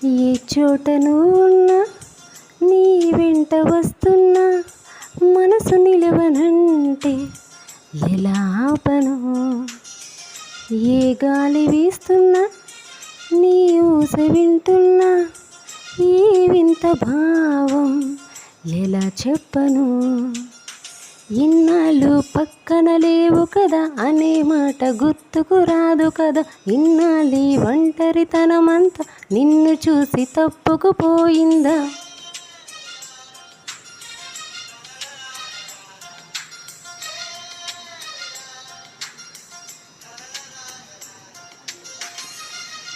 ఏ చోటను ఉన్నా నీ వెంట వస్తున్నా, మనసు నిలవనంటే ఎలా ఆపను? ఏ గాలి వీస్తున్నా నీ ఊస వింటున్నా, ఈ వింత భావం ఎలా చెప్పను? ఇన్నాళ్ళు పక్కన లేవు కదా అనే మాట గుర్తుకు రాదు కదా, ఇన్నాళ్ళీ ఒంటరితనమంతా నిన్ను చూసి తప్పుకుపోయిందా?